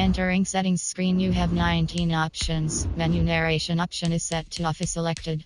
entering settings screen, you have 19 options. Menu narration option is set to off is selected.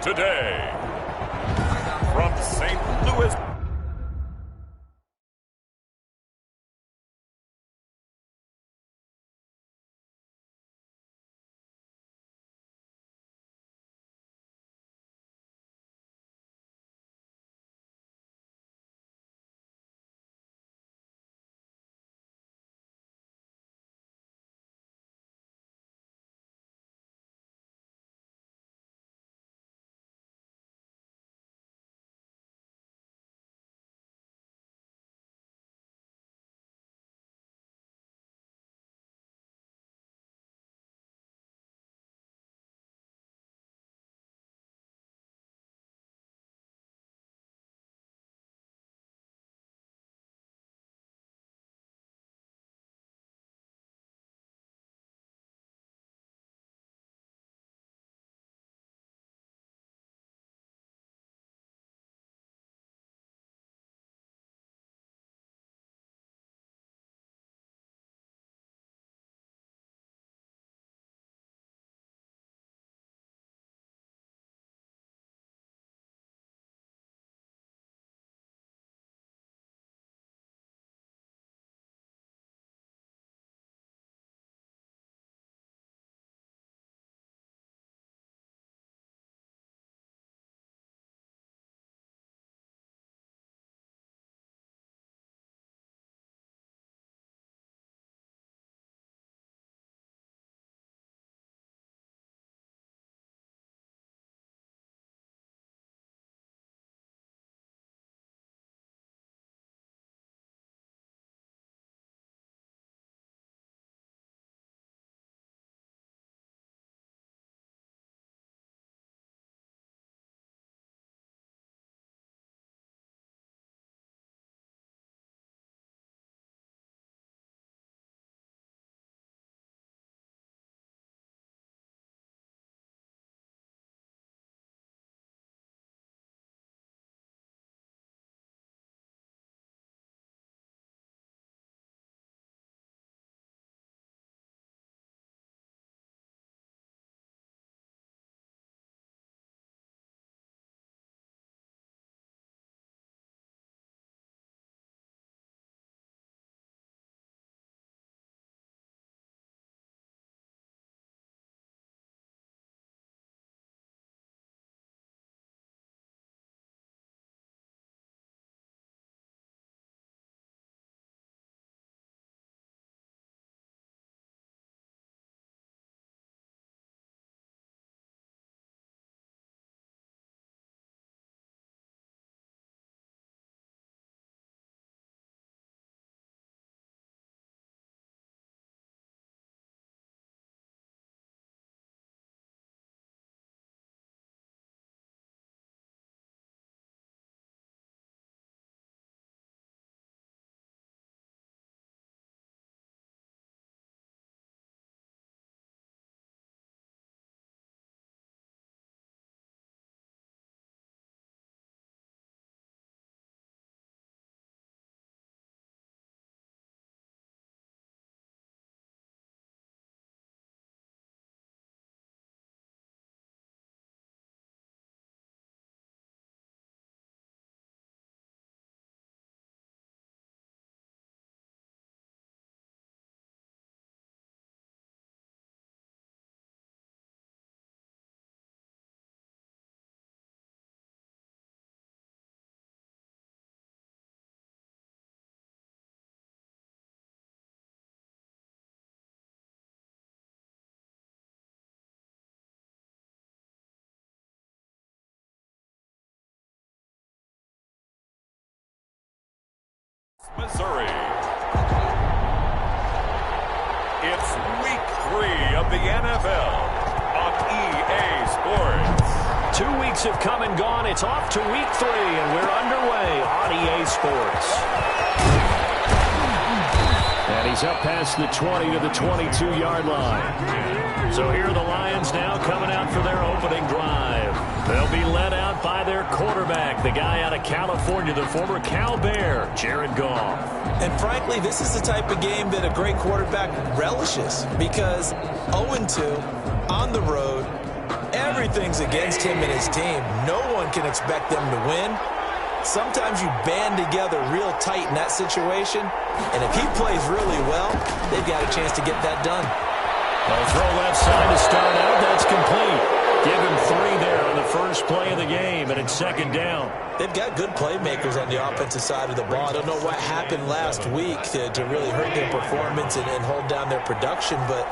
Today, from St. Louis. Missouri. It's week 3 of the NFL on EA Sports. 2 weeks have come and gone. It's off to week 3, and we're underway on EA Sports. And he's up past the 20 to the 22-yard line. So here are the Lions now coming out for their opening drive. They'll be led out by their quarterback, the guy out of California, the former Cal Bear, Jared Goff. And frankly, this is the type of game that a great quarterback relishes because 0-2 on the road, everything's against him and his team. No one can expect them to win. Sometimes you band together real tight in that situation, and if he plays really well, they've got a chance to get that done. They'll throw left side to start out. That's complete. Give him 3 there on the first play of the game, and it's second down. They've got good playmakers on the offensive side of the ball. I don't know what happened last week to really hurt their performance and hold down their production, but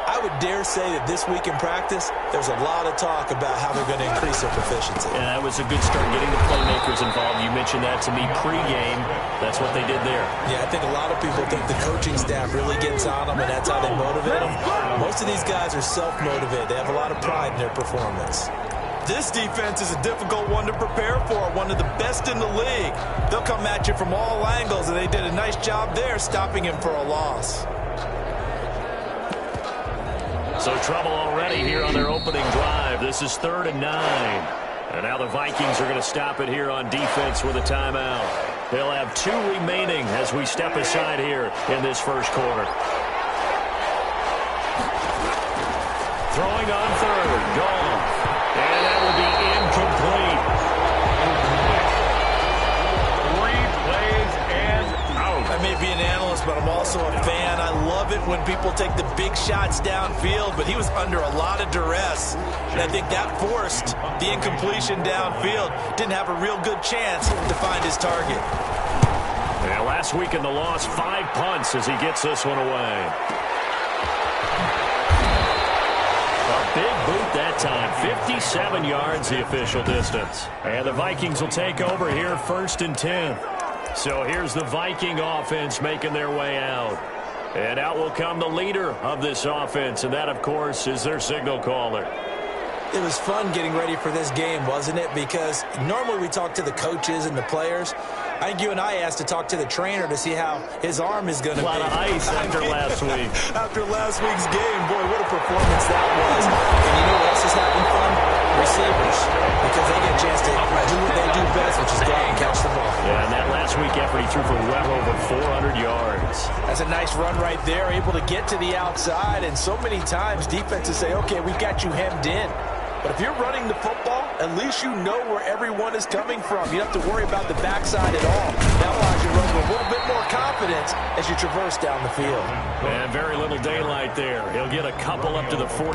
I would dare say that this week in practice, there's a lot of talk about how they're going to increase their proficiency. Yeah, that was a good start getting the playmakers involved. You mentioned that to me pregame. That's what they did there. Yeah, I think a lot of people think the coaching staff really gets on them, and that's how they motivate them. Most of these guys are self-motivated. They have a lot of pride in their performance. This defense is a difficult one to prepare for, one of the best in the league. They'll come at you from all angles, and they did a nice job there stopping him for a loss. So trouble already here on their opening drive. This is 3rd and 9. And now the Vikings are going to stop it here on defense with a timeout. They'll have 2 remaining as we step aside here in this first quarter. Throwing on 3rd. Gone. And that will be incomplete. 3 plays and out. I may be an analyst, but I'm also a fan. I love it when people take the big shots downfield, but he was under a lot of duress. And I think that forced the incompletion downfield. Didn't have a real good chance to find his target. Yeah, last week in the loss, 5 punts as he gets this one away. A big boot that time. 57 yards the official distance. And the Vikings will take over here 1st and 10. So here's the Viking offense making their way out. And out will come the leader of this offense, and that, of course, is their signal caller. It was fun getting ready for this game, wasn't it? Because normally we talk to the coaches and the players. I think you and I asked to talk to the trainer to see how his arm is going to be. A lot of ice after last week. After last week's game, boy, what a performance that was. And you know what else is having fun? Receivers. Because they get a chance to do what they do best, which is go out and catch the ball. Yeah, and that last week effort, he threw for well over 400 yards. That's a nice run right there, able to get to the outside. And so many times defenses say, okay, we've got you hemmed in. But if you're running the football, at least you know where everyone is coming from. You don't have to worry about the backside at all. That allows you to run with a little bit more confidence as you traverse down the field. And very little daylight there. He'll get a couple up to the 44.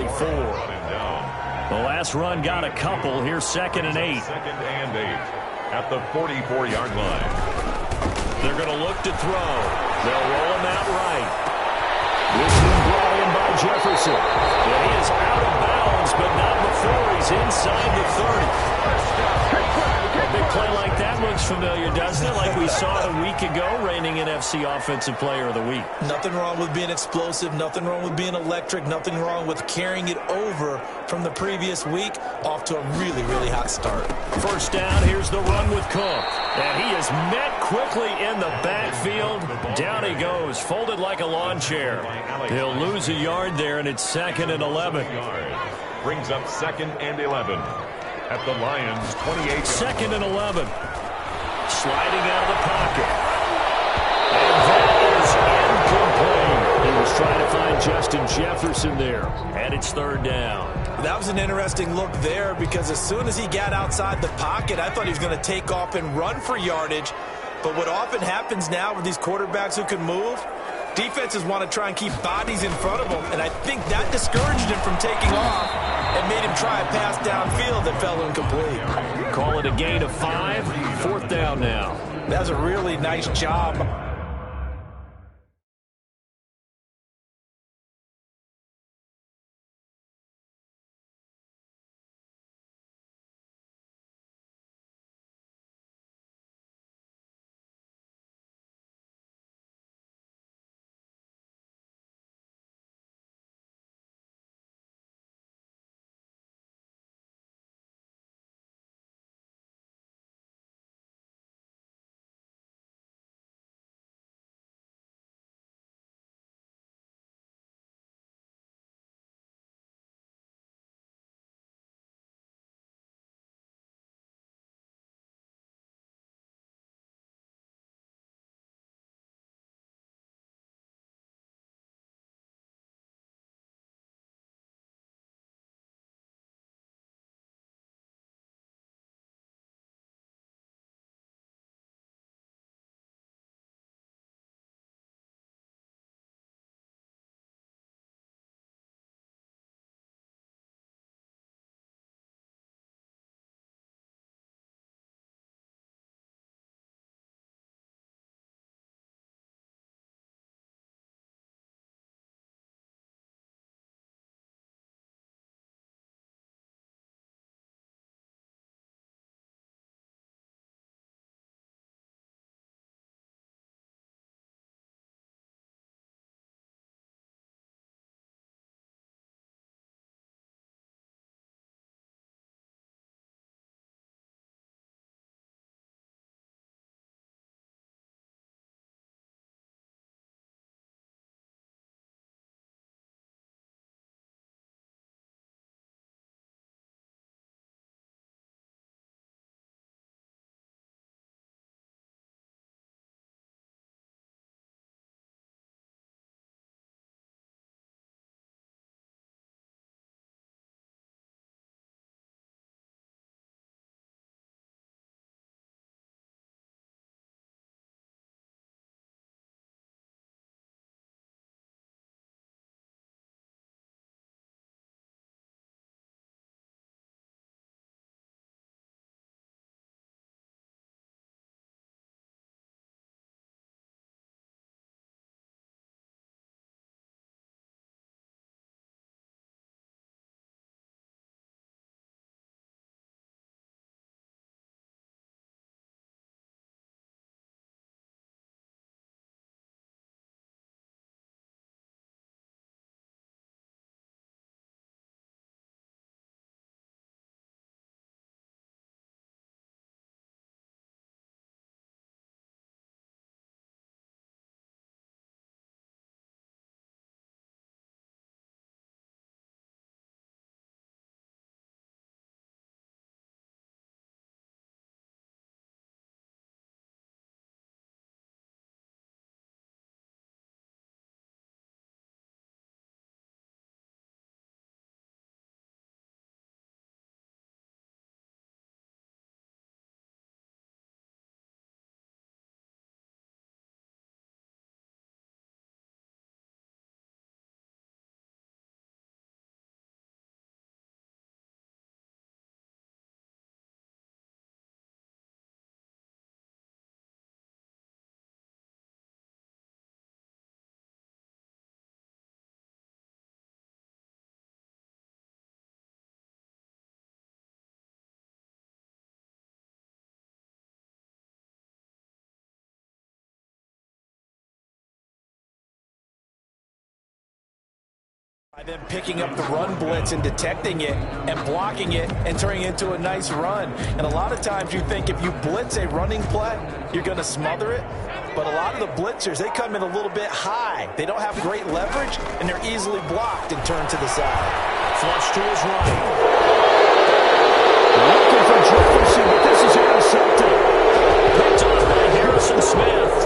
The last run got a couple. Here's 2nd and 8. 2nd and 8 at the 44-yard line. They're going to look to throw. They'll roll him out right. This is brought in by Jefferson. And he is out of bounds, but not before he's inside the 30. A big play like that looks familiar, doesn't it? Like we saw a week ago, reigning NFC Offensive Player of the Week. Nothing wrong with being explosive. Nothing wrong with being electric. Nothing wrong with carrying it over from the previous week off to a really, really hot start. First down, here's the run with Cook. And he is met quickly in the backfield. Down he goes, folded like a lawn chair. He'll lose a yard there, and it's 2nd and 11. Brings up 2nd and 11 at the Lions' 28. 2nd and 11. Sliding out of the pocket. And that is incomplete. He was trying to find Justin Jefferson there. And it's 3rd down. That was an interesting look there because as soon as he got outside the pocket, I thought he was going to take off and run for yardage. But what often happens now with these quarterbacks who can move, defenses want to try and keep bodies in front of them, and I think that discouraged him from taking off and made him try a pass downfield that fell incomplete. Call it a gain of 5. 4th down now. That was a really nice job By them picking up the run blitz and detecting it and blocking it and turning it into a nice run. And a lot of times you think if you blitz a running play, you're going to smother it. But a lot of the blitzers, they come in a little bit high. They don't have great leverage, and they're easily blocked and turned to the side. Flush to his right. Looking for Jefferson, but this is intercepted. Picked off by Harrison Smith.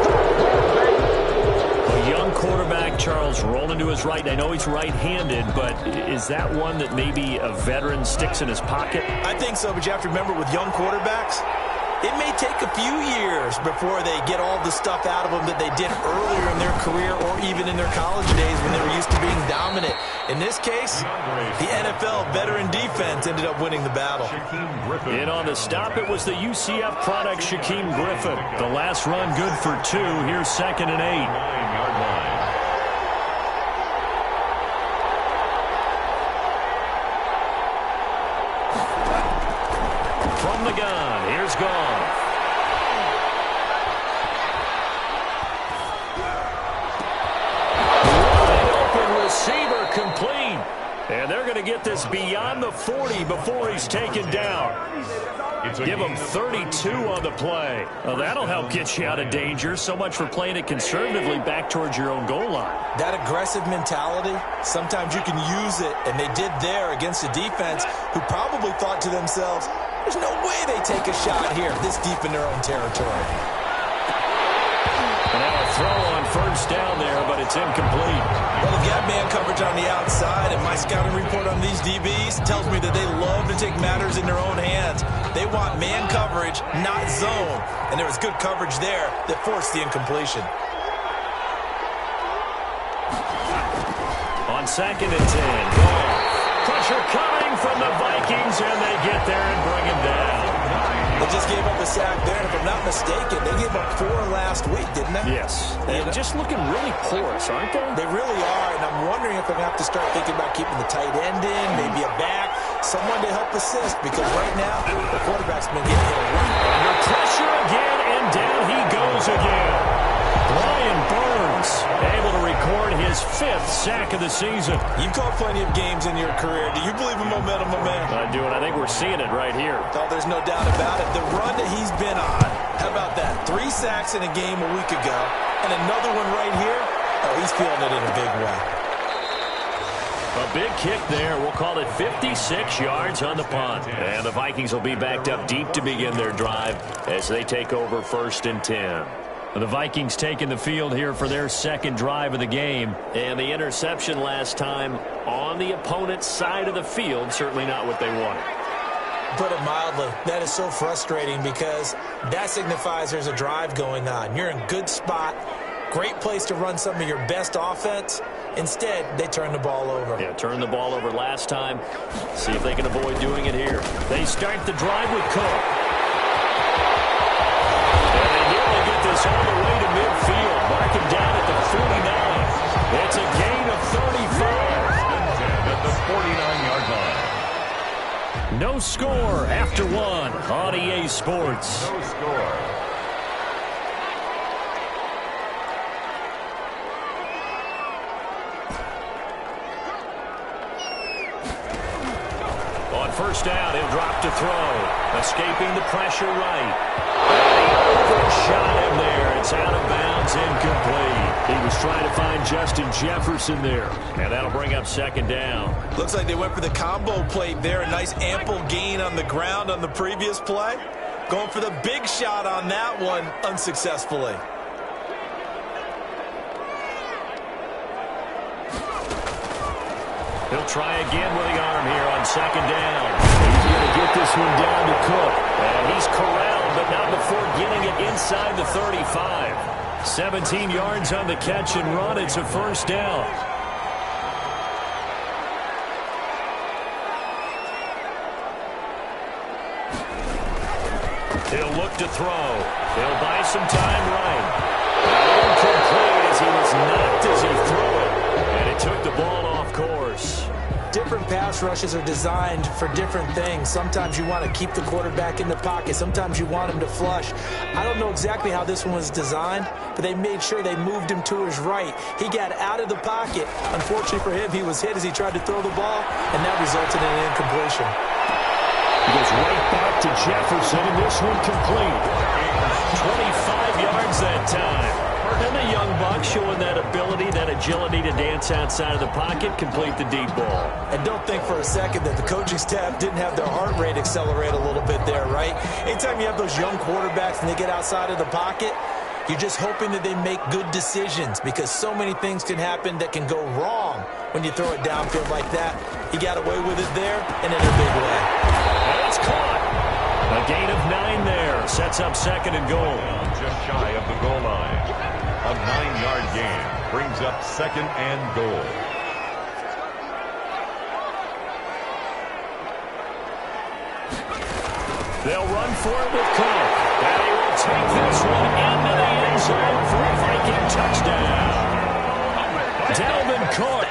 A young quarterback, Charles, rolling to his right. I know he's right-handed, but is that one that maybe a veteran sticks in his pocket? I think so, but you have to remember with young quarterbacks, it may take a few years before they get all the stuff out of them that they did earlier in their career or even in their college days when they were used to being dominant. In this case, the NFL veteran defense ended up winning the battle. And on the stop, it was the UCF product, Shaquem Griffin. The last run good for 2. Here's 2nd and 8. 9-yard line. From the gun, here's Goff. Wide open receiver complete. And they're going to get this beyond the 40 before he's taken down. Give him 32 on the play. Well, that'll help get you out of danger. So much for playing it conservatively back towards your own goal line. That aggressive mentality, sometimes you can use it, and they did there against a defense who probably thought to themselves, there's no way they take a shot here this deep in their own territory. And now a throw on first down there, but it's incomplete. Well, they've got man coverage on the outside, and my scouting report on these DBs tells me that they love to take matters in their own hands. They want man coverage, not zone. And there was good coverage there that forced the incompletion. On 2nd and 10. Pressure coming from the Vikings, and they get there and bring him down. They just gave up a sack there, and if I'm not mistaken, they gave up 4 last week, didn't they? Yes. And just looking really porous, aren't they? They really are, and I'm wondering if I'm going to have to start thinking about keeping the tight end in, maybe a back, someone to help assist, because right now, the quarterback's been getting hit a lot. Under pressure again, and down he goes again. Brian Burns able to record his 5th sack of the season. You've called plenty of games in your career. Do you believe in momentum, my man? I do, and I think we're seeing it right here. Oh, there's no doubt about it. The run that he's been on, how about that? 3 sacks in a game a week ago, and another one right here. Oh, he's feeling it in a big way. A big kick there. We'll call it 56 yards on the punt. And the Vikings will be backed up deep to begin their drive as they take over 1st and 10. The Vikings taking the field here for their 2nd drive of the game. And the interception last time on the opponent's side of the field, certainly not what they wanted. Put it mildly, that is so frustrating because that signifies there's a drive going on. You're in a good spot, great place to run some of your best offense. Instead, they turn the ball over. Yeah, turned the ball over last time. See if they can avoid doing it here. They start the drive with Cook. And they nearly get this all the way to midfield. Marking down at the 49. It's a gain of 35. At the 49-yard line. No score after 1 on EA Sports. No score. On first down, he'll drop to throw. Escaping the pressure right. And he overshot him there. It's out of bounds, incomplete. He was trying to find Justin Jefferson there. And that'll bring up 2nd down. Looks like they went for the combo play there. A nice ample gain on the ground on the previous play. Going for the big shot on that one unsuccessfully. He'll try again with the arm here on 2nd down. He's going to get this one down to Cook. And he's corralled, but not before getting it inside the 35. 17 yards on the catch and run. It's a 1st down. He'll look to throw. He'll buy some time right. Incomplete as he was knocked as he threw it. And it took the ball off course. Different pass pass rushes are designed for different things. Sometimes you want to keep the quarterback in the pocket. Sometimes you want him to flush. I don't know exactly how this one was designed, but they made sure they moved him to his right. He got out of the pocket. Unfortunately for him, he was hit as he tried to throw the ball, and that resulted in an incompletion. He goes right back to Jefferson, and this one complete. 25 yards that time. And the young buck showing that ability, that agility to dance outside of the pocket, complete the deep ball. And don't think for a second that the coaching staff didn't have their heart rate accelerate a little bit there, right? Anytime you have those young quarterbacks and they get outside of the pocket, you're just hoping that they make good decisions because so many things can happen that can go wrong when you throw it downfield like that. He got away with it there and in a big way. And it's caught. A gain of 9 there. Sets up second and goal. Just shy of the goal line. A 9-yard gain brings up second and goal. They'll run for it with Cook. And he will take this one into the end zone for a Viking touchdown. Dalvin Cook,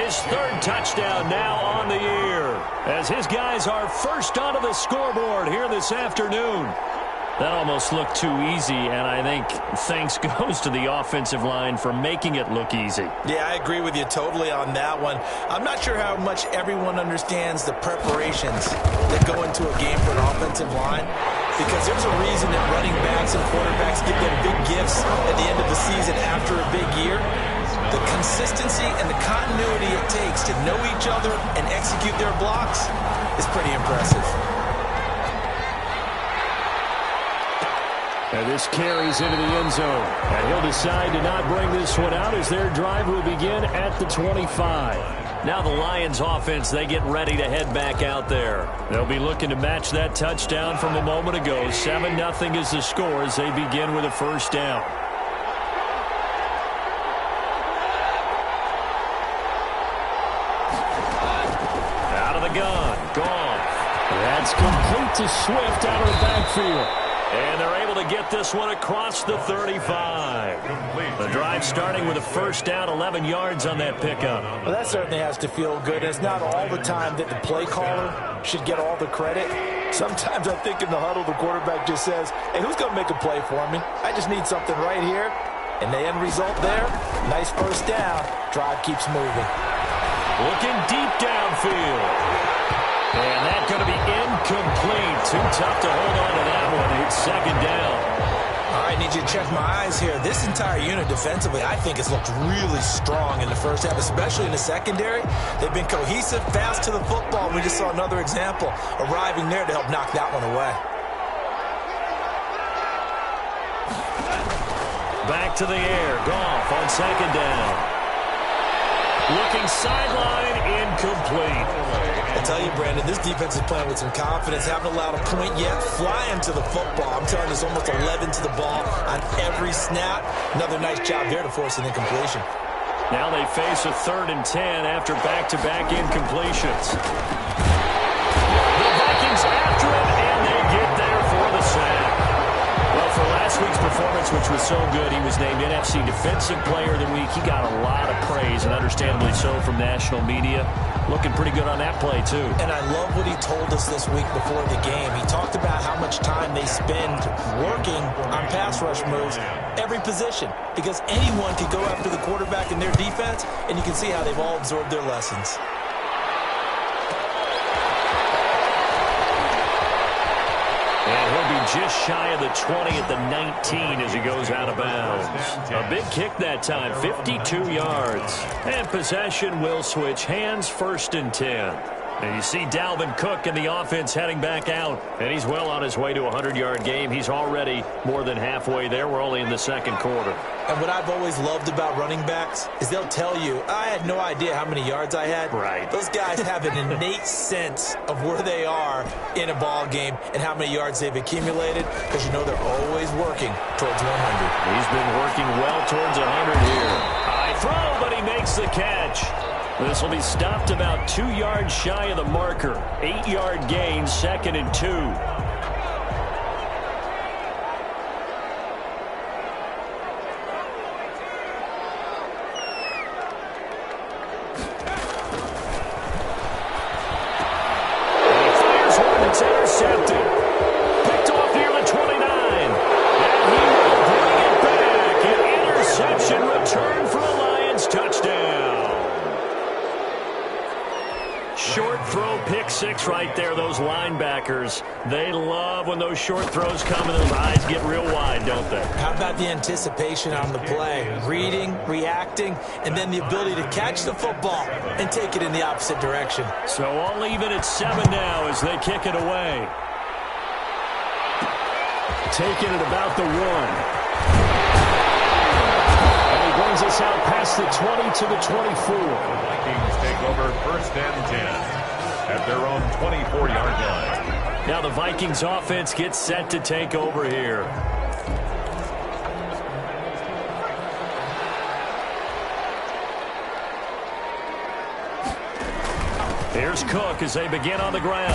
his third touchdown now on the year, as his guys are first onto the scoreboard here this afternoon. That almost looked too easy, and I think thanks goes to the offensive line for making it look easy. Yeah, I agree with you totally on that one. I'm not sure how much everyone understands the preparations that go into a game for an offensive line, because there's a reason that running backs and quarterbacks give them big gifts at the end of the season after a big year. The consistency and the continuity it takes to know each other and execute their blocks is pretty impressive. And this carries into the end zone. And he'll decide to not bring this one out as their drive will begin at the 25. Now the Lions offense, they get ready to head back out there. They'll be looking to match that touchdown from a moment ago. 7-0 is the score as they begin with a first down. Out of the gun. Gone. That's complete to Swift out of the backfield. And they're able to get this one across the 35. The drive starting with a first down, 11 yards on that pickup. Well, that certainly has to feel good. It's not all the time that the play caller should get all the credit. Sometimes I think in the huddle, the quarterback just says, hey, who's going to make a play for me? I just need something right here. And the end result there, nice first down. Drive keeps moving. Looking deep downfield. And that's going to be incomplete. Too tough to hold on to that one. It's second down. All right, need you to check my eyes here. This entire unit defensively, I think, has looked really strong in the first half, especially in the secondary. They've been cohesive, fast to the football. We just saw another example arriving there to help knock that one away. Back to the air. Goff on second down. Looking sideline, incomplete. I tell you, Brandon, this defense is playing with some confidence. Haven't allowed a point yet. Flying to the football. I'm telling you, there's almost 11 to the ball on every snap. Another nice job there to force an incompletion. Now they face a 3rd and 10 after back-to-back incompletions. The Vikings after it, and they get there for the sack. Well, for last week's performance, which was so good, he was named NFC Defensive Player of the Week. He got a lot of praise, and understandably so, from national media. Looking pretty good on that play, too. And I love what he told us this week before the game. He talked about how much time they spend working on pass rush moves, every position, because anyone can go after the quarterback in their defense, and you can see how they've all absorbed their lessons. And he'll be just shy of the 20 at the 19 as he goes out of bounds. A big kick that time, 52 yards. And possession will switch hands, 1st and 10. And you see Dalvin Cook in the offense heading back out. And he's well on his way to a 100-yard game. He's already more than halfway there. We're only in the second quarter. And what I've always loved about running backs is they'll tell you, I had no idea how many yards I had. Right. Those guys have an innate sense of where they are in a ball game and how many yards they've accumulated, because you know they're always working towards 100. He's been working well towards 100 here. High throw, but he makes the catch. This will be stopped about 2 yards shy of the marker. 8-yard gain, 2nd and 2. 6 right there, those linebackers. They love when those short throws come and those eyes get real wide, don't they? How about the anticipation on the play? Reading, reacting, and then the ability to catch the football and take it in the opposite direction. So all even at 7 now as they kick it away. Taking it about the 1. And he brings us out past the 20 to the 24. Vikings take over 1st and 10 at their own 24-yard line. Now the Vikings offense gets set to take over here. Here's Cook as they begin on the ground.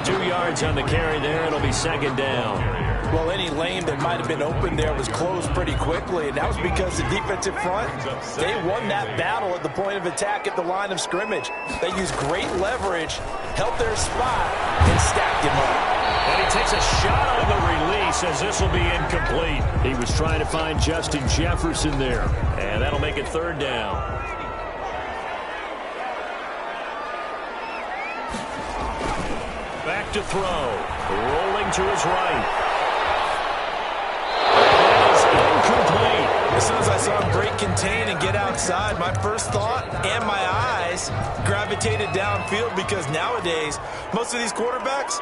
2 yards on the carry there. It'll be 2nd down. Well, any lane that might have been open there was closed pretty quickly, and that was because the defensive front, they won that battle at the point of attack at the line of scrimmage. They used great leverage, held their spot, and stacked him up. And he takes a shot on the release as this will be incomplete. He was trying to find Justin Jefferson there, and that'll make it 3rd down. Back to throw. Rolling to his right. That is incomplete. As soon as I saw him break contain and get outside, my first thought and my eyes gravitated downfield because nowadays, most of these quarterbacks,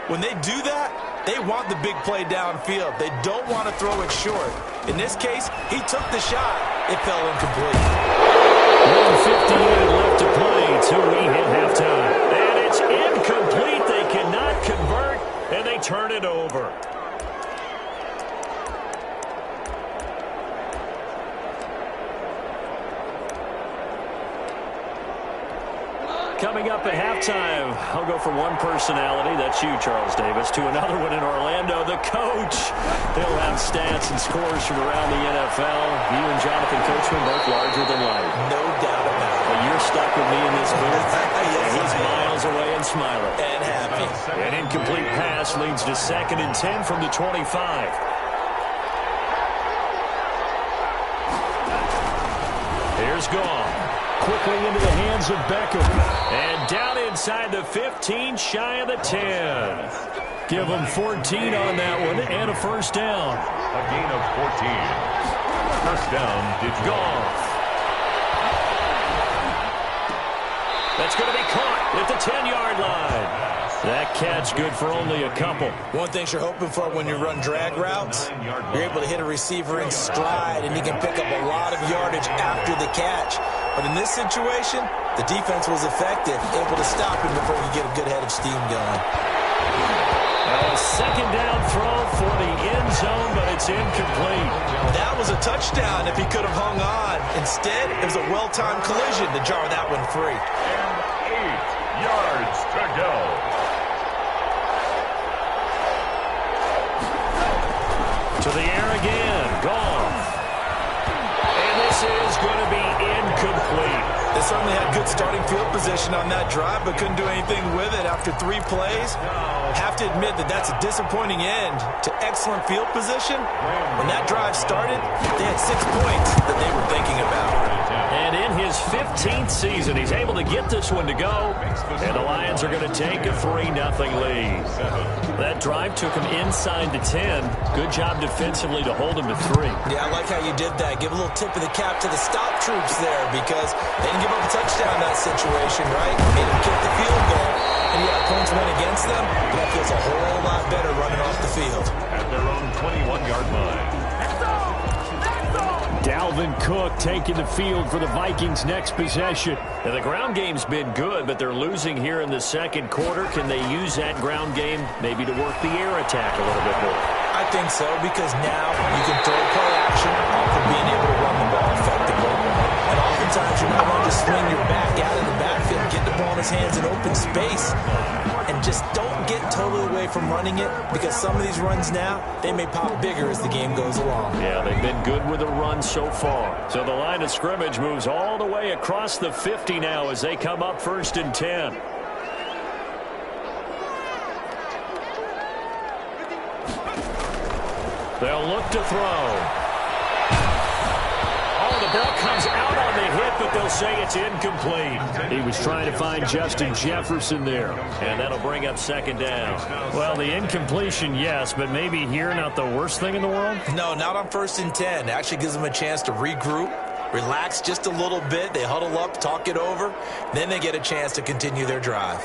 when they do that, they want the big play downfield. They don't want to throw it short. In this case, he took the shot. It fell incomplete. 1:58 left to play till we hit halftime. And it's incomplete. They cannot convert, and they turn it over. Coming up at halftime, I'll go from one personality, that's you, Charles Davis, to another one in Orlando, the coach. He'll have stats and scores from around the NFL. You and Jonathan Coachman both larger than life. No doubt about it. But you're stuck with me in this booth. And he's miles away and smiling. And happy. An incomplete pass leads to 2nd and 10 from the 25. Here's Goff. Quickly into the hands of Beckham. And down inside the 15, shy of the 10. Give them 14 on that one and a 1st down. A gain of 14. 1st down, Goff. That's going to be caught at the 10-yard line. That catch good for only a couple. One thing you're hoping for when you run drag routes, you're able to hit a receiver in stride, and he can pick up a lot of yardage after the catch. But in this situation, the defense was effective, able to stop him before he get a good head of steam going. A 2nd down throw for the end zone, but it's incomplete. That was a touchdown if he could have hung on. Instead, it was a well-timed collision to jar that one free. and 8 yards to go. To the air again. Goff. And this is going to be incomplete. They certainly had good starting field position on that drive, but couldn't do anything with it after 3 plays. Have to admit that that's a disappointing end to excellent field position. When that drive started, they had 6 points that they were thinking about. And in his 15th season, he's able to get this one to go. And the Lions are going to take a 3-0 lead. That drive took him inside the 10. Good job defensively to hold him to 3. Yeah, I like how you did that. Give a little tip of the cap to the stop troops there because they didn't give up a touchdown in that situation, right? Made them kick the field goal. And yeah, points went against them, but that feels a whole lot better running off the field. At their own 21-yard line. Dalvin Cook taking the field for the Vikings' next possession. Now, the ground game's been good, but they're losing here in the second quarter. Can they use that ground game maybe to work the air attack a little bit more? I think so, because now you can throw play action off of being able to run the ball effectively. And oftentimes you might want to just swing your back out of the backfield, get the ball in his hands in open space, and just don't get totally away from running it, because some of these runs now, they may pop bigger as the game goes along. Yeah, they've been good with the run so far. So the line of scrimmage moves all the way across the 50 now as they come up 1st and 10. They'll look to throw. Oh, the ball comes out on the hit, but but they'll say it's incomplete. He was trying to find Justin Jefferson there, and that'll bring up second down. Well, the incompletion, yes, but maybe here not the worst thing in the world? No, not on 1st and 10. It actually gives them a chance to regroup, relax just a little bit. They huddle up, talk it over. Then they get a chance to continue their drive.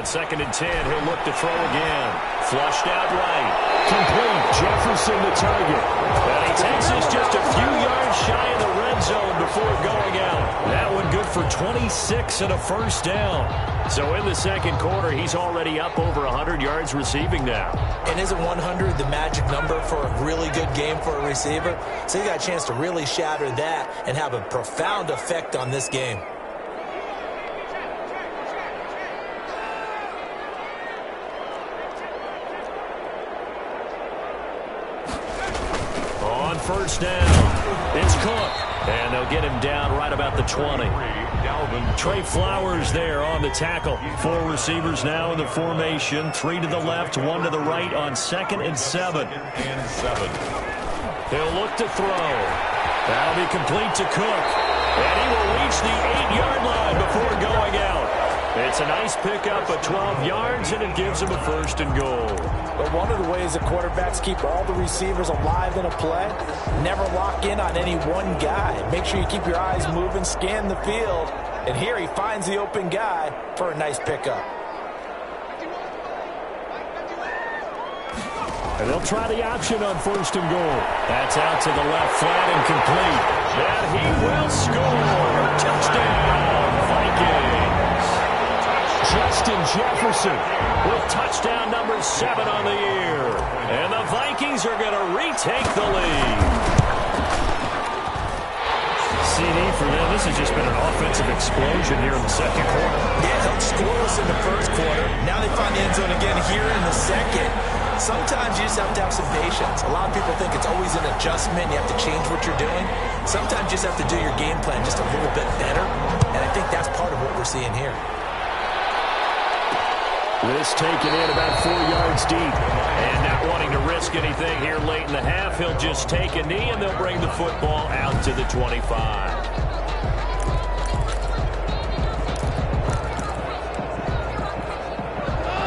2nd and 10. He'll look to throw again. Flushed out right. Complete. Jefferson the target. And he takes us just a few yards shy of the red zone before going out. That one good for 26 and a first down. So in the second quarter, he's already up over 100 yards receiving now. And isn't 100 the magic number for a really good game for a receiver? So he got a chance to really shatter that and have a profound effect on this game. On first down, it's Cook. And they'll get him down right about the 20. Trey Flowers there on the tackle. 4 receivers now in the formation. 3 to the left, 1 to the right on 2nd and 7. He'll look to throw. That'll be complete to Cook. And he will reach the 8-yard line before going out. It's a nice pickup of 12 yards, and it gives him a 1st and goal. But one of the ways that quarterbacks keep all the receivers alive in a play, never lock in on any one guy. Make sure you keep your eyes moving, scan the field. And here he finds the open guy for a nice pickup. And they'll try the option on 1st and goal. That's out to the left, flat and complete. And he will score. Touchdown, Vikings. Justin Jefferson with touchdown number 7 on the year. And the Vikings are going to retake the lead. CD for them. This has just been an offensive explosion here in the second quarter. Yeah, helped scoreless in the first quarter. Now they find the end zone again here in the second. Sometimes you just have to have some patience. A lot of people think it's always an adjustment. You have to change what you're doing. Sometimes you just have to do your game plan just a little bit better. And I think that's part of what we're seeing here. This taken in about 4 yards deep. And not wanting to risk anything here late in the half, he'll just take a knee and they'll bring the football out to the 25.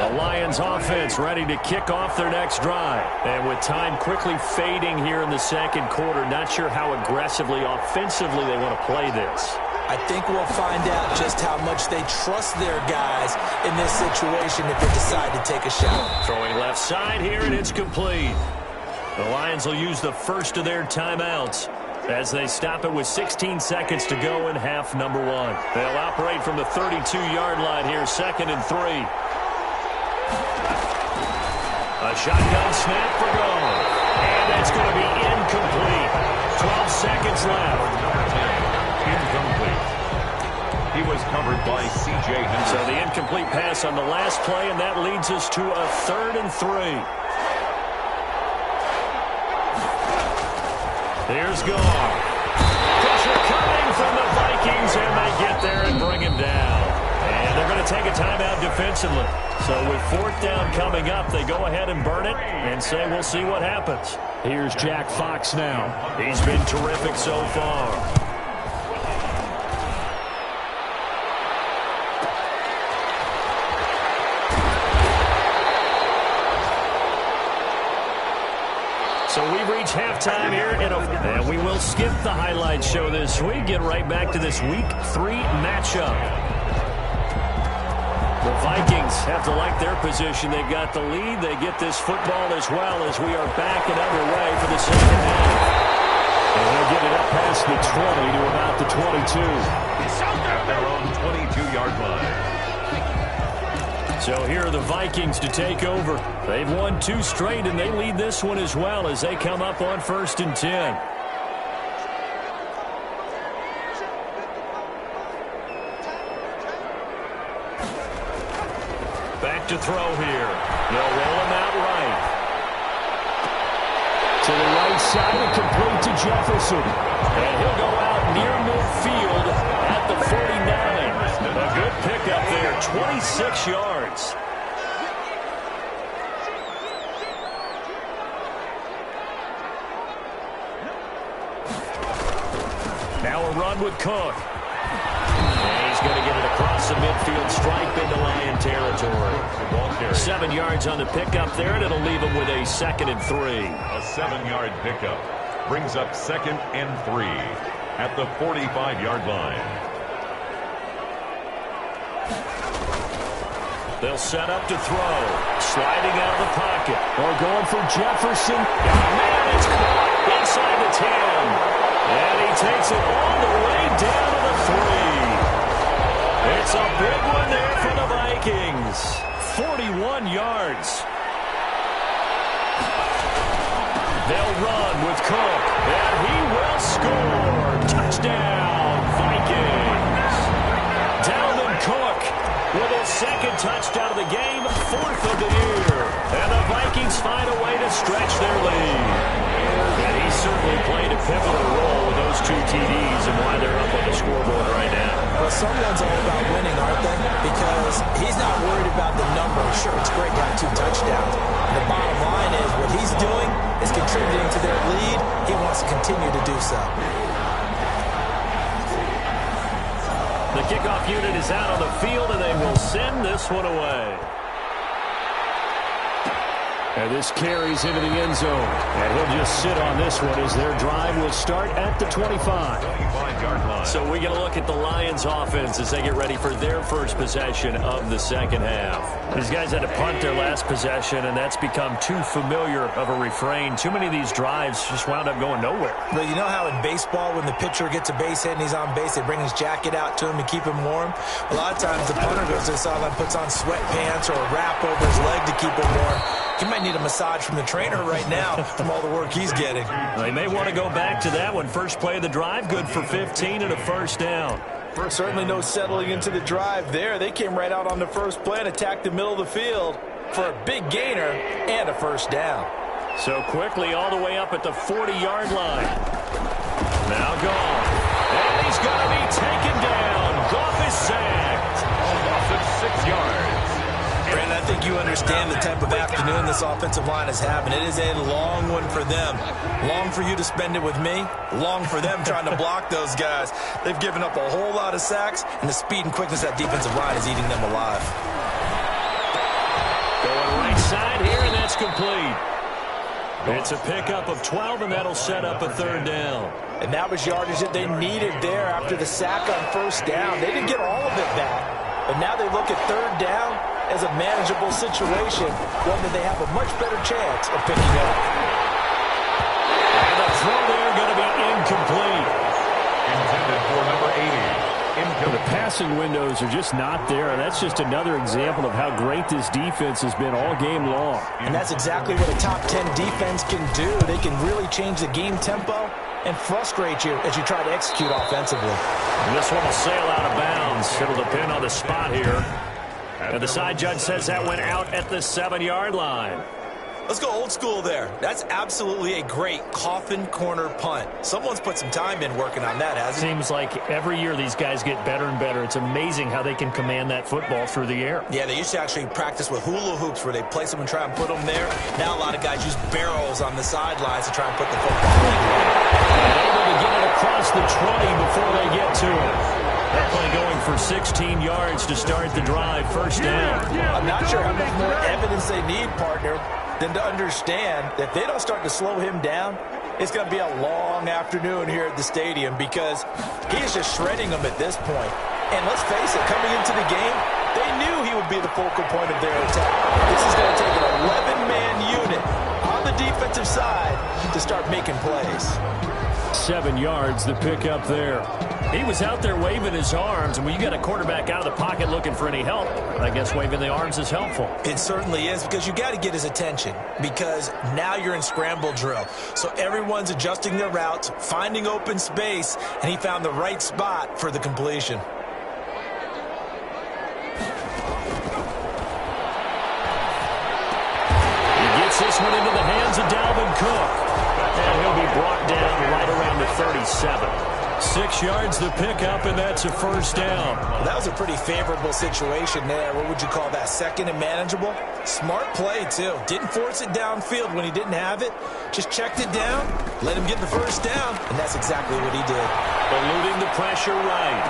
The Lions offense ready to kick off their next drive. And with time quickly fading here in the second quarter, not sure how aggressively, offensively they want to play this. I think we'll find out just how much they trust their guys in this situation if they decide to take a shot. Throwing left side here, and it's complete. The Lions will use the first of their timeouts as they stop it with 16 seconds to go in half number 1. They'll operate from the 32-yard line here, 2nd and 3. A shotgun snap for goal. And it's going to be incomplete. 12 seconds left. Incomplete. He was covered by C.J. Henderson. So the incomplete pass on the last play, and that leads us to a 3rd and 3. Here's Gar. Pressure coming from the Vikings, and they get there and bring him down. And they're going to take a timeout defensively. So with 4th down coming up, they go ahead and burn it and say we'll see what happens. Here's Jack Fox now. He's been terrific so far. So we've reached halftime here, and we will skip the highlight show this week. Get right back to this Week 3 matchup. The Vikings have to like their position. They've got the lead. They get this football as well as we are back and underway for the second half. And they'll get it up past the 20 to about the 22. At their own 22-yard line. So here are the Vikings to take over. They've won 2 straight, and they lead this one as well as they come up on 1st and 10. Back to throw here. They'll roll him out right. To the right side and complete to Jefferson. And he'll go out near midfield at the 49. A good pickup there, 26 yards. Now a run with Cook. And he's going to get it across the midfield stripe into Lion territory. 7 yards on the pickup there, and it'll leave him with a 2nd and 3. A 7-yard pickup brings up 2nd and 3 at the 45-yard line. They'll set up to throw. Sliding out of the pocket. Or going for Jefferson. Oh, man, it's caught inside the 10. And he takes it all the way down to the 3. It's a big one there for the Vikings. 41 yards. They'll run with Cook. And he will score. Touchdown, Vikings. Dalvin Cook with his second touchdown of the game, 4th of the year. And the Vikings find a way to stretch their lead. And he certainly played a pivotal role with those 2 TDs and why they're up on the scoreboard right now. Well, someone's all about winning, aren't they? Because he's not worried about the number. Sure, it's great to have 2 touchdowns. The bottom line is what he's doing is contributing to their lead. He wants to continue to do so. The kickoff unit is out on the field, and they will send this one away. And this carries into the end zone. And he'll just sit on this one as their drive will start at the 25. So we get a look at the Lions offense as they get ready for their first possession of the second half. These guys had to punt their last possession, and that's become too familiar of a refrain. Too many of these drives just wound up going nowhere. But you know how in baseball when the pitcher gets a base hit and he's on base, they bring his jacket out to him to keep him warm? A lot of times the punter goes to the sideline, puts on sweatpants or a wrap over his leg to keep him warm. He might need a massage from the trainer right now from all the work he's getting. They may want to go back to that one. First play of the drive, good for 15 and a first down. Certainly no settling into the drive there. They came right out on the first play and attacked the middle of the field for a big gainer and a first down. So quickly all the way up at the 40-yard line. Now gone. And he's going to be taken down. Goff is sacked. Loss of 6 yards. Brandon, I think you understand the type of afternoon this offensive line is having. It is a long one for them. Long for you to spend it with me. Long for them trying to block those guys. They've given up a whole lot of sacks, and the speed and quickness of that defensive line is eating them alive. Going right side here, and that's complete. It's a pickup of 12, and that'll set up a third down. And that was yardage that they needed there after the sack on first down. They didn't get all of it back, but now they look at third down as a manageable situation, one that they have a much better chance of picking up. And the throw there going to be incomplete. Intended for number 80. The passing windows are just not there, and that's just another example of how great this defense has been all game long. And that's exactly what a top 10 defense can do. They can really change the game tempo and frustrate you as you try to execute offensively. And this one will sail out of bounds. It'll depend on the spot here. And the side judge says that went out at the 7-yard line. Let's go old school there. That's absolutely a great coffin corner punt. Someone's put some time in working on that, hasn't he? Seems like every year these guys get better and better. It's amazing how they can command that football through the air. Yeah, they used to actually practice with hula hoops where they place them and try and put them there. Now a lot of guys use barrels on the sidelines to try and put the football in. Able to get it across the 20 before they get to it. That play going for 16 yards to start the drive. First down. I'm not sure how much more evidence they need, partner, than to understand that if they don't start to slow him down, it's going to be a long afternoon here at the stadium because he is just shredding them at this point. And let's face it, coming into the game, they knew he would be the focal point of their attack. This is going to take an 11-man unit on the defensive side to start making plays. 7 yards, the pickup there. He was out there waving his arms, and when you got a quarterback out of the pocket looking for any help, I guess waving the arms is helpful. It certainly is, because you got to get his attention, because now you're in scramble drill. So everyone's adjusting their routes, finding open space, and he found the right spot for the completion. He gets this one into the hands of Dalvin Cook. And he'll be brought down right around the 37. 6 yards the pickup, and that's a first down. Well, that was a pretty favorable situation there. What would you call that? Second and manageable? Smart play, too. Didn't force it downfield when he didn't have it. Just checked it down, let him get the first down, and that's exactly what he did. Eluding the pressure right.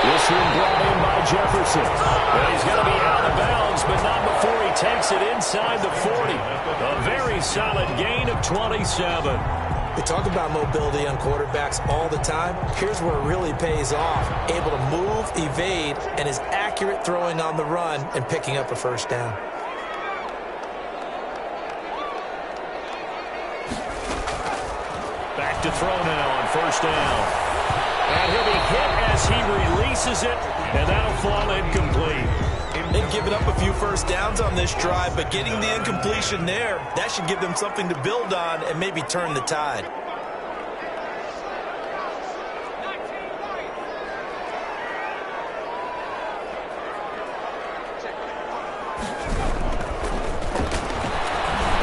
This one brought in by Jefferson. Well, he's going to be out of bounds, but not before he takes it inside the 40. A very solid gain of 27. We talk about mobility on quarterbacks all the time. Here's where it really pays off. Able to move, evade, and is accurate throwing on the run and picking up a first down. Back to throw now on first down. And he'll be hit as he releases it, and that'll fall incomplete. They've given up a few first downs on this drive, but getting the incompletion there, that should give them something to build on and maybe turn the tide.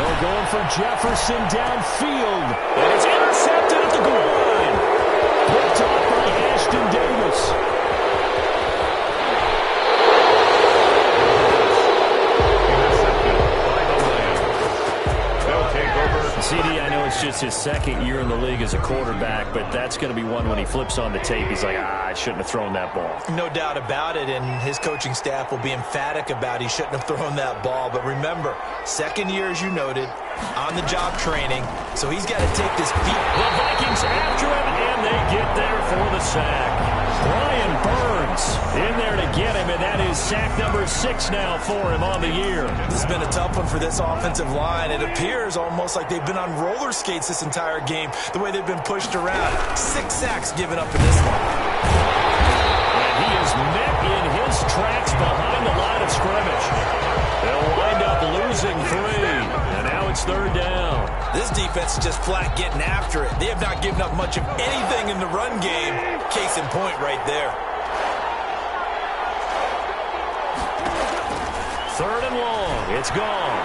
They're going for Jefferson downfield. And it's intercepted at the goal line. Picked off by Ashton Davis. CD, I know it's just his second year in the league as a quarterback, but that's going to be one when he flips on the tape. He's like, I shouldn't have thrown that ball. No doubt about it, and his coaching staff will be emphatic about he shouldn't have thrown that ball. But remember, second year, as you noted, on-the-job training, so he's got to take this beat. The Vikings after him, and they get there for the sack. Brian Burns in there to get him, and that is sack number 6 now for him on the year. This has been a tough one for this offensive line. It appears almost like they've been on roller skates this entire game, the way they've been pushed around. 6 sacks given up in this one. And he is met in his tracks behind the line of scrimmage. They'll wind up losing 3, and now it's third down. This defense is just flat getting after it. They have not given up much of anything in the run game. Case in point right there. Third and long. It's gone.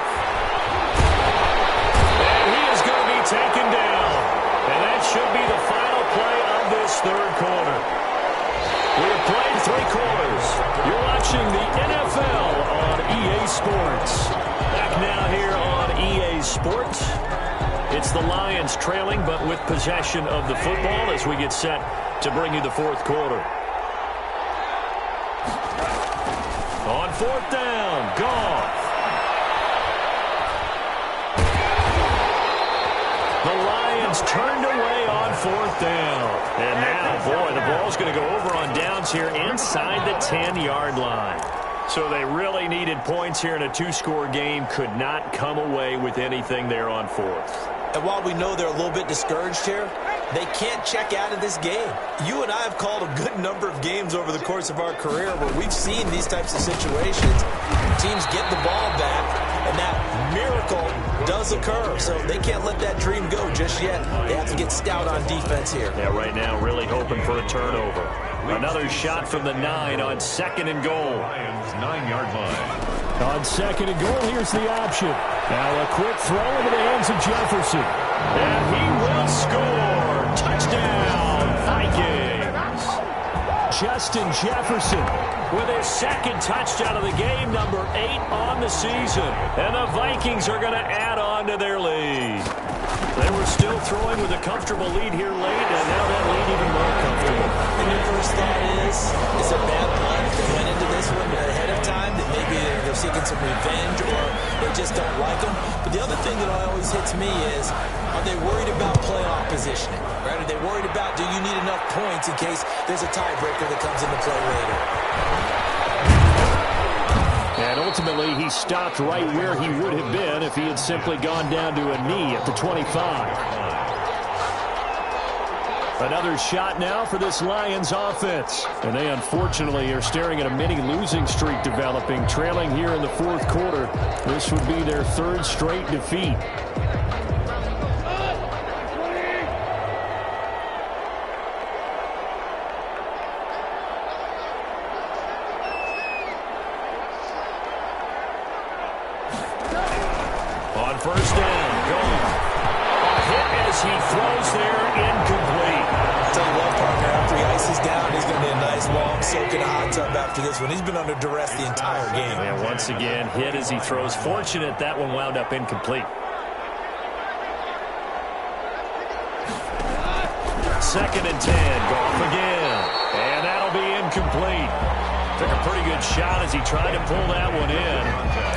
And he is going to be taken down. And that should be the final play of this third quarter. We have played 3 quarters. You're watching the NFL on EA Sports. Back now here on EA Sports. It's the Lions trailing, but with possession of the football as we get set to bring you the fourth quarter. On fourth down, Goff. The Lions turned away on fourth down. And now, boy, the ball's going to go over on downs here inside the 10-yard line. So they really needed points here in a 2-score game. Could not come away with anything there on fourth. And while we know they're a little bit discouraged here, they can't check out of this game. You and I have called a good number of games over the course of our career where we've seen these types of situations. Teams get the ball back, and that miracle does occur. So they can't let that dream go just yet. They have to get stout on defense here. Yeah, right now really hoping for a turnover. Another shot from the 9 on second and goal. Lions 9-yard line. On second and goal, here's the option. Now a quick throw into the hands of Jefferson. And he will score. Touchdown, Vikings. Justin Jefferson with his second touchdown of the game, number 8 on the season. And the Vikings are going to add on to their lead. They were still throwing with a comfortable lead here late, and now that lead even more comfortable. And your first thought is there bad blood that went into this one ahead of time, that maybe they're seeking some revenge or they just don't like them? But the other thing that always hits me is, are they worried about playoff positioning? Right? Are they worried about, do you need enough points in case there's a tiebreaker that comes into play later? And ultimately, he stopped right where he would have been if he had simply gone down to a knee at the 25. Another shot now for this Lions offense. And they unfortunately are staring at a mini losing streak developing, trailing here in the fourth quarter. This would be their 3rd straight defeat. First down, gone. A hit as he throws there, incomplete. Tell you what, partner, after he ices down, he's going to be a nice long soak in a hot tub after this one. He's been under duress the entire game. And once again, hit as he throws. Fortunate that one wound up incomplete. Second and 10, Goff again. And that'll be incomplete. Took a pretty good shot as he tried to pull that one in.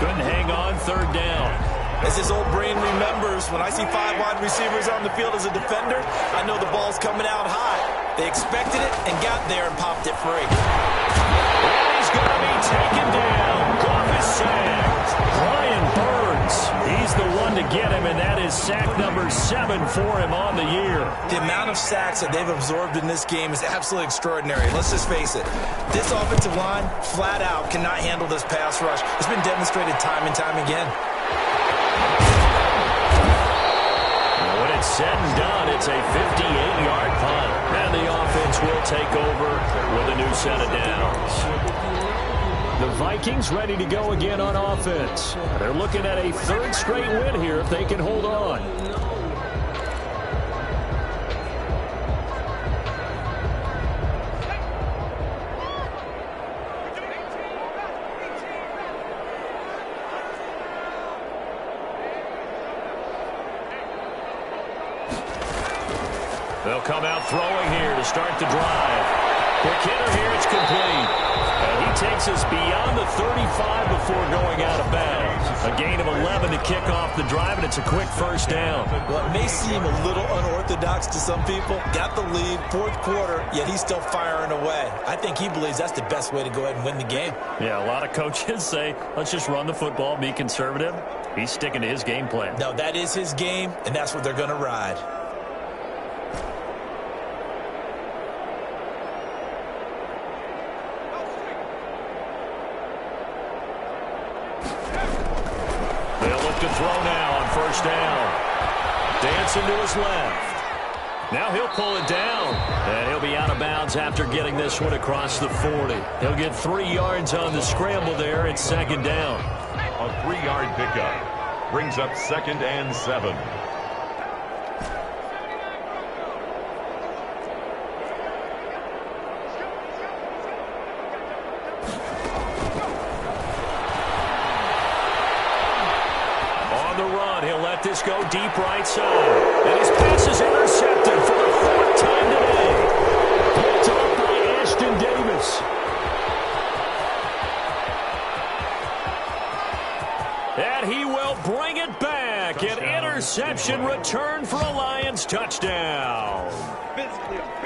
Couldn't hang on, third down. As his old brain remembers, when I see 5 wide receivers on the field as a defender, I know the ball's coming out high. They expected it and got there and popped it free. And he's going to be taken down. Goff is sacked. Brian Burns, he's the one to get him, and that is sack number 7 for him on the year. The amount of sacks that they've absorbed in this game is absolutely extraordinary. Let's just face it. This offensive line, flat out, cannot handle this pass rush. It's been demonstrated time and time again. When it's said and done, it's a 58-yard punt. And the offense will take over with a new set of downs. The Vikings ready to go again on offense. They're looking at a 3rd straight win here if they can hold on. They'll come out throwing here to start the drive. Quick hitter here, it's complete. And he takes us beyond the 35 before going out of bounds. A gain of 11 to kick off the drive, and it's a quick first down. Well, it may seem a little unorthodox to some people. Got the lead, 4th quarter, yet he's still firing away. I think he believes that's the best way to go ahead and win the game. Yeah, a lot of coaches say, let's just run the football, be conservative. He's sticking to his game plan. No, that is his game, and that's what they're going to ride. To throw now on first down. Dancing to his left. Now he'll pull it down. And he'll be out of bounds after getting this one across the 40. He'll get 3 yards on the scramble there. It's 2nd down. A 3-yard pickup brings up 2nd and 7. This go deep right side. And his pass is intercepted for the 4th time today. Picked off by Ashton Davis. And he will bring it back. An interception return for a Lions touchdown.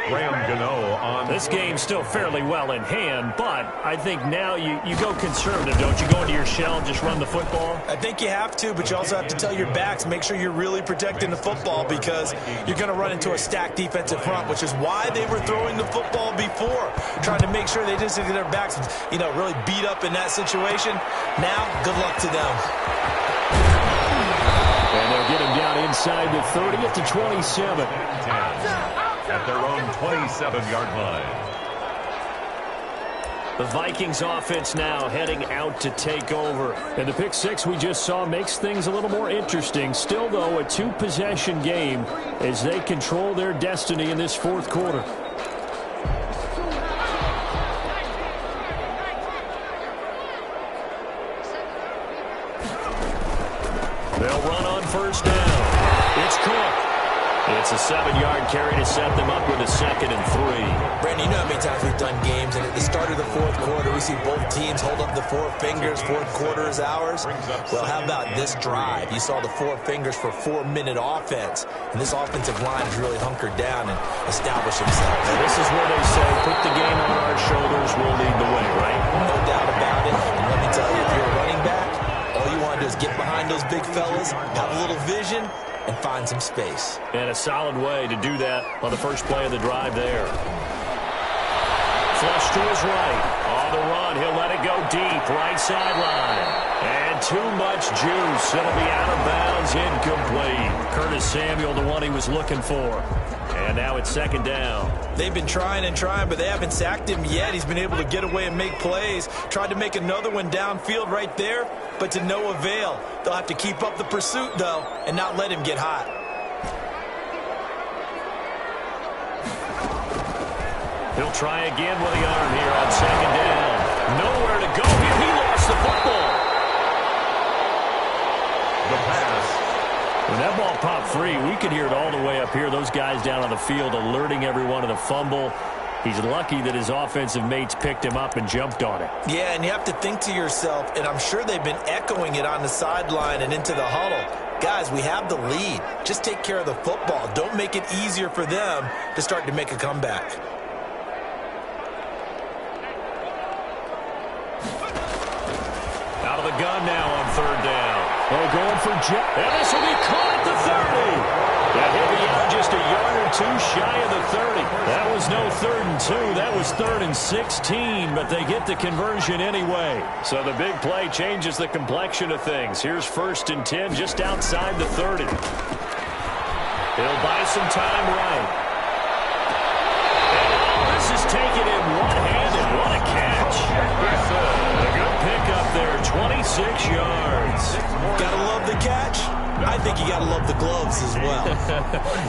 Graham Gano on. This game's still fairly well in hand, but I think now you go conservative, don't you? Go into your shell and just run the football? I think you have to, but you also have to tell your backs, make sure you're really protecting the football because you're going to run into a stacked defensive front, which is why they were throwing the football before, trying to make sure they didn't get their backs, really beat up in that situation. Now, good luck to them. And they'll get him down inside the 30 at the 27. At their own 27-yard line. The Vikings offense now heading out to take over. And the pick 6 we just saw makes things a little more interesting. Still, though, a 2-possession game as they control their destiny in this 4th quarter. They'll run on first down. It's Cook. It's a 7-yard carry to set them up with a 2nd and 3. Brandon, you know how many times we've done games, and at the start of the 4th quarter, we see both teams hold up the 4 fingers. 4th quarter is ours. Well, how about this drive? You saw the 4 fingers for 4-minute offense, and this offensive line has really hunkered down and established themselves. Now, this is where they say, put the game on our shoulders, we'll lead the way, right? No doubt about it. And let me tell you, if you're a running back, all you want to do is get behind those big fellas, have a little vision, and find some space. And a solid way to do that on the first play of the drive there. Flush to his right. On the run, he'll let it go deep. Right sideline. And too much juice. It'll be out of bounds, incomplete. Curtis Samuel, the one he was looking for. And now it's 2nd down. They've been trying and trying, but they haven't sacked him yet. He's been able to get away and make plays. Tried to make another one downfield right there, but to no avail. They'll have to keep up the pursuit, though, and not let him get hot. He'll try again with the arm here on 2nd down. Nowhere to go here. He lost the football. The pass. When that ball popped free, we could hear it all the way up here. Those guys down on the field alerting everyone of the fumble. He's lucky that his offensive mates picked him up and jumped on it. Yeah, and you have to think to yourself, and I'm sure they've been echoing it on the sideline and into the huddle. Guys, we have the lead. Just take care of the football. Don't make it easier for them to start to make a comeback. Out of the gun now on third down. Oh, going for Jeff. And this will be caught at the 30. That he'll be out just a yard or two shy of the 30. That was no 3rd and 2. That was 3rd and 16, but they get the conversion anyway. So the big play changes the complexion of things. Here's 1st and 10 just outside the 30. He'll buy some time right. And this is taken in one-handed. What a catch. A good pickup there, 26 yards. Gotta love the catch. I think you got to love the gloves as well.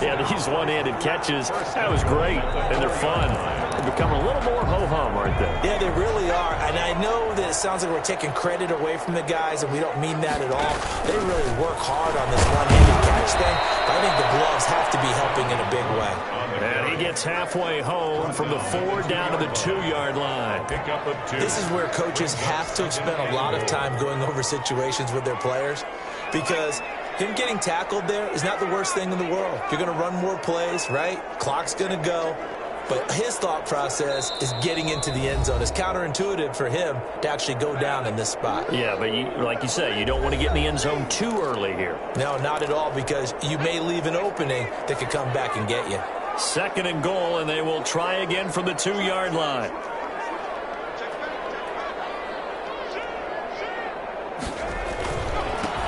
Yeah, these one-handed catches, that was great, and they're fun. They're becoming a little more ho-hum, aren't they? Yeah, they really are. And I know that it sounds like we're taking credit away from the guys, and we don't mean that at all. They really work hard on this one-handed catch thing. But I think the gloves have to be helping in a big way. And he gets halfway home from the 4 down to the 2-yard line. Pickup of 2. This is where coaches have to spend a lot of time going over situations with their players, because him getting tackled there is not the worst thing in the world. You're going to run more plays, right? Clock's going to go. But his thought process is getting into the end zone. It's counterintuitive for him to actually go down in this spot. Yeah, but like you say, you don't want to get in the end zone too early here. No, not at all, because you may leave an opening that could come back and get you. 2nd and goal, and they will try again from the 2-yard line.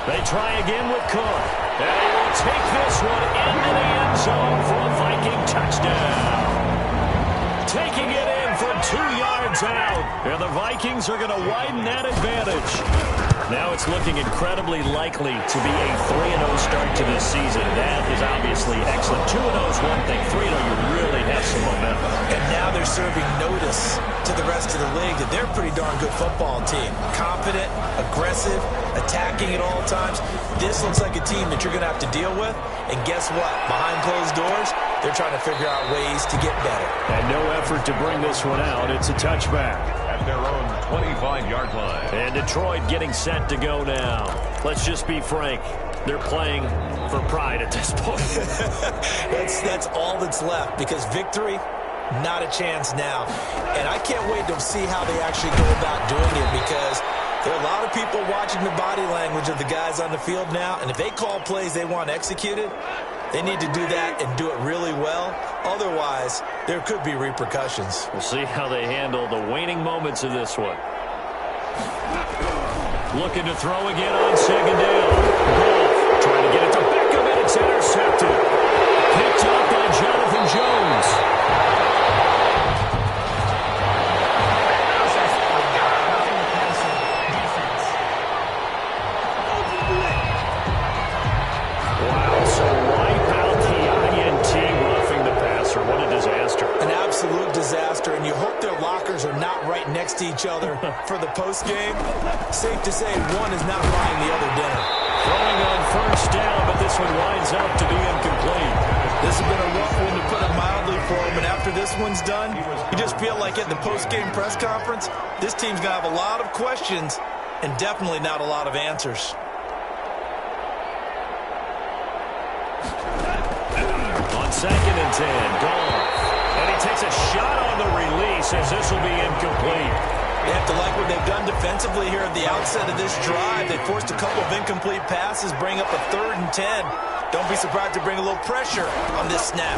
They try again with Cook. And he will take this one into the end zone for a Viking touchdown. Taking it in from 2 yards out. And the Vikings are going to widen that advantage. Now it's looking incredibly likely to be a 3-0 start to this season. That is obviously excellent. 2-0 is one thing. 3-0, you really have some momentum. And now they're serving notice to the rest of the league that they're a pretty darn good football team. Confident, aggressive, attacking at all times. This looks like a team that you're going to have to deal with. And guess what? Behind closed doors, they're trying to figure out ways to get better. And no effort to bring this one out. It's a touchback. At their own 25-yard line. And Detroit getting set to go now. Let's just be frank. They're playing for pride at this point. That's all that's left, because victory, not a chance now. And I can't wait to see how they actually go about doing it, because there are a lot of people watching the body language of the guys on the field now, and if they call plays they want executed, they need to do that and do it really well. Otherwise, there could be repercussions. We'll see how they handle the waning moments of this one. Looking to throw again on 2nd down. Goff trying to get it to Beckham, and it's intercepted. Picked up by Jonathan Jones. Wow, so wipe out the INT roughing the passer. What a disaster. An absolute disaster, and you hope their lockers are not right next to each other for the postgame. Safe to say one is not buying the other dinner. Throwing on 1st down, but this one winds up to be incomplete. This has been a rough one, to put it mildly, for him, and after this one's done, you just feel like at the postgame press conference, this team's going to have a lot of questions and definitely not a lot of answers. On 2nd and 10, Goff. And he takes a shot on the release, as this will be incomplete. They have to like what they've done defensively here at the outset of this drive. They forced a couple of incomplete passes, bring up a 3rd and 10. Don't be surprised to bring a little pressure on this snap.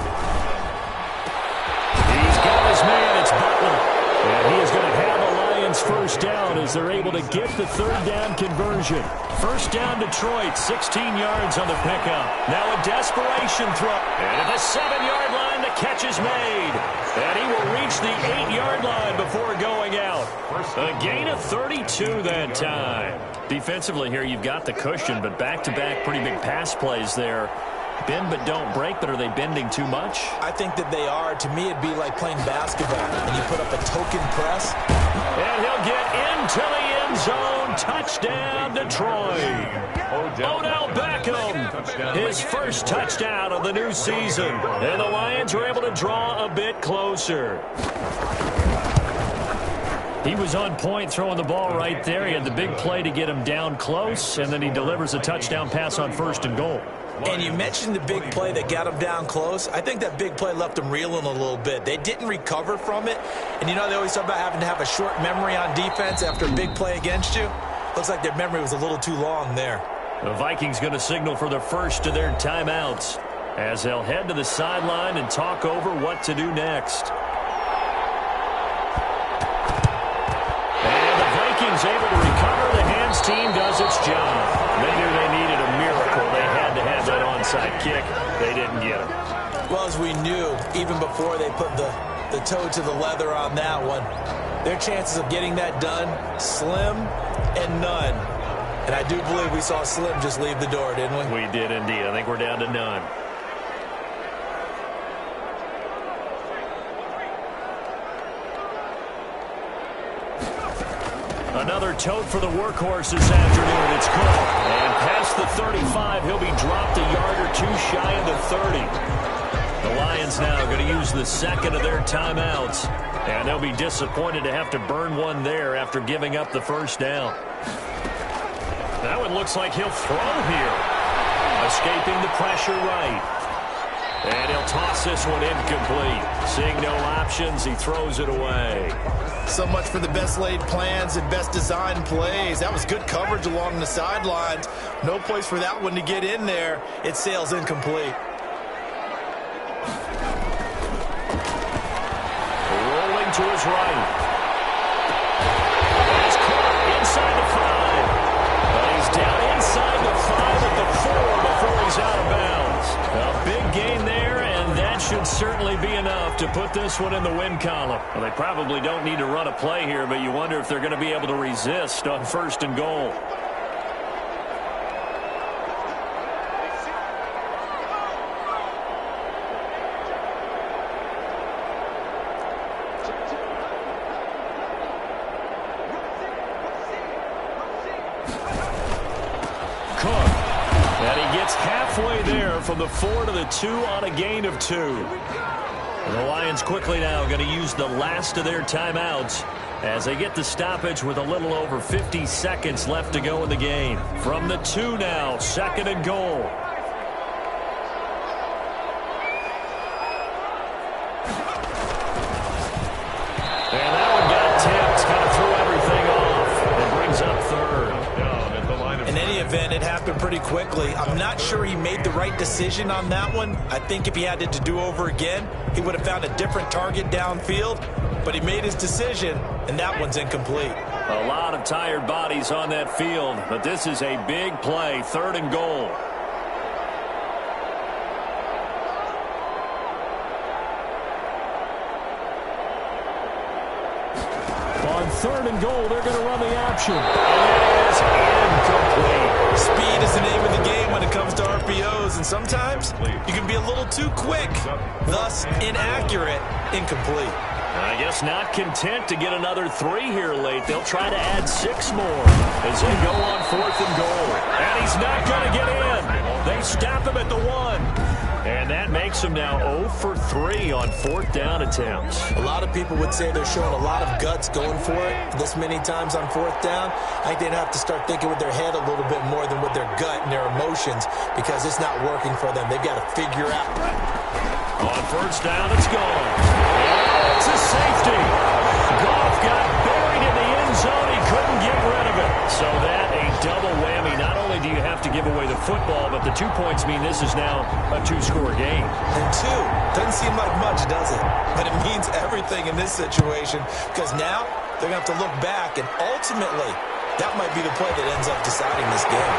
He's got his man. It's Butler. And he is going to have a Lions 1st down as they're able to get the 3rd down conversion. 1st down Detroit, 16 yards on the pickup. Now a desperation throw. And at the 7-yard line, the catch is made. And he will reach the 8-yard line before going out. A gain of 32 that time. Defensively here, you've got the cushion, but back-to-back pretty big pass plays there. Bend but don't break, but are they bending too much? I think that they are. To me, it'd be like playing basketball, and you put up a token press. And he'll get into the end zone. Touchdown, Detroit. Odell Beckham His first touchdown of the new season. And the Lions are able to draw a bit closer. He was on point throwing the ball right there. He had the big play to get him down close, and then he delivers a touchdown pass on 1st and goal. And you mentioned the big play that got him down close. I think that big play left him reeling a little bit. They didn't recover from it. And you know they always talk about having to have a short memory on defense after a big play against you. Looks like their memory was a little too long there. The Vikings going to signal for the first of their timeouts as they'll head to the sideline and talk over what to do next. And the Vikings able to recover. The hands team does its job. They knew they needed a miracle. They had to have that onside kick. They didn't get it. Well, as we knew, even before they put the toe to the leather on that one, their chances of getting that done, slim and none. And I do believe we saw Slim just leave the door, didn't we? We did indeed. I think we're down to none. Another tote for the workhorse this afternoon. It's Cook. And past the 35, he'll be dropped a yard or two shy of the 30. The Lions now going to use the second of their timeouts. And they'll be disappointed to have to burn one there after giving up the first down. That one looks like he'll throw here. Escaping the pressure right. And he'll toss this one incomplete. Seeing no options, he throws it away. So much for the best laid plans and best designed plays. That was good coverage along the sidelines. No place for that one to get in there. It sails incomplete. Rolling to his right. He's caught inside the 5. But he's down inside the 5 at the 4 before he's out of bounds. A big gain there, and that should certainly be enough to put this one in the win column. Well, they probably don't need to run a play here, but you wonder if they're going to be able to resist on 1st and goal. Halfway there from the 4 to the 2 on a gain of 2. And the Lions quickly now going to use the last of their timeouts as they get the stoppage with a little over 50 seconds left to go in the game. From the 2 now, 2nd and goal. And that one got tipped, kind of threw everything off. It brings up 3rd. In any event, it happened pretty quickly. I'm not sure he made the right decision on that one. I think if he had to do over again, he would have found a different target downfield. But he made his decision, and that one's incomplete. A lot of tired bodies on that field, but this is a big play, 3rd and goal. On 3rd and goal, they're going to run the option. It is incomplete. Speed is the name of the game when it comes to RPOs, and sometimes you can be a little too quick, thus inaccurate, incomplete. I guess not content to get another 3 here late. They'll try to add 6 more as they go on 4th and goal. And he's not going to get in. They stop him at the 1. And that makes him now 0 for 3 on 4th down attempts. A lot of people would say they're showing a lot of guts going for it this many times on 4th down. I think they'd have to start thinking with their head a little bit more than with their gut and their emotions because it's not working for them. They've got to figure out. On 1st down, it's gone. It's a safety. Goff got buried in the end zone. He couldn't get rid of it. So that a double whammy. Not only do you have to give away the football, but the 2 points mean this is now a 2-score game. And 2 doesn't seem like much, does it? But it means everything in this situation because now they're going to have to look back, and ultimately that might be the play that ends up deciding this game.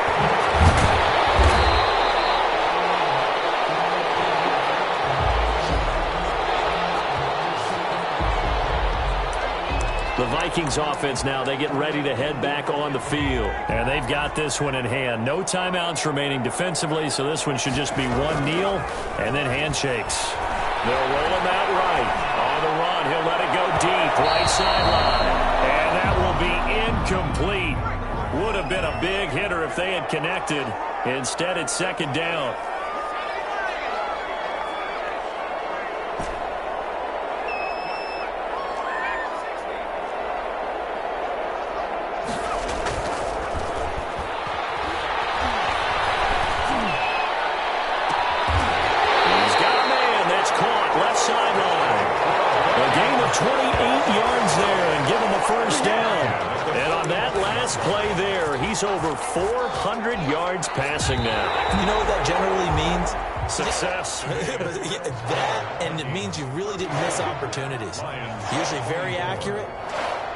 The Vikings offense now, they get ready to head back on the field. And they've got this one in hand. No timeouts remaining defensively, so this one should just be one kneel and then handshakes. They'll roll him out right. On the run, he'll let it go deep, right sideline. And that will be incomplete. Would have been a big hitter if they had connected. Instead, it's second down. He's got a man that's caught left sideline. A gain of 28 yards there and give him a first down. And on that last play there, he's over 400 yards passing now. You know what that generally means? Success. That, and it means you really didn't miss opportunities. Usually very accurate.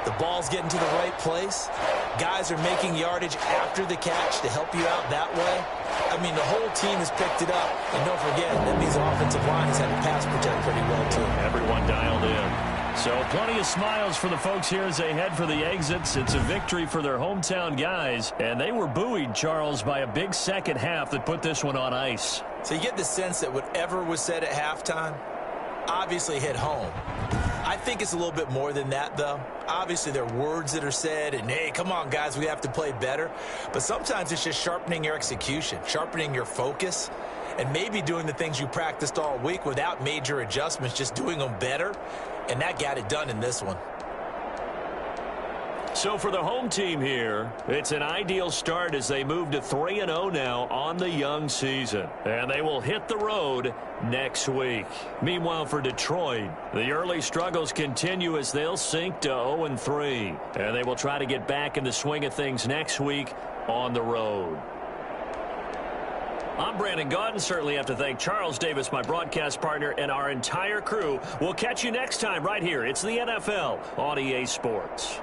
The ball's getting to the right place. Guys are making yardage after the catch to help you out that way. I mean, the whole team has picked it up. And don't forget, that means the offensive line has had to pass protect pretty well, too. Everyone dialed in. So plenty of smiles for the folks here as they head for the exits. It's a victory for their hometown guys. And they were buoyed, Charles, by a big second half that put this one on ice. So you get the sense that whatever was said at halftime obviously hit home. I think it's a little bit more than that, though. Obviously, there are words that are said, and, hey, come on, guys, we have to play better. But sometimes it's just sharpening your execution, sharpening your focus, and maybe doing the things you practiced all week without major adjustments, just doing them better. And that got it done in this one. So for the home team here, it's an ideal start as they move to 3-0 now on the young season. And they will hit the road next week. Meanwhile, for Detroit, the early struggles continue as they'll sink to 0-3. And they will try to get back in the swing of things next week on the road. I'm Brandon Gaudin. Certainly have to thank Charles Davis, my broadcast partner, and our entire crew. We'll catch you next time right here. It's the NFL on EA Sports.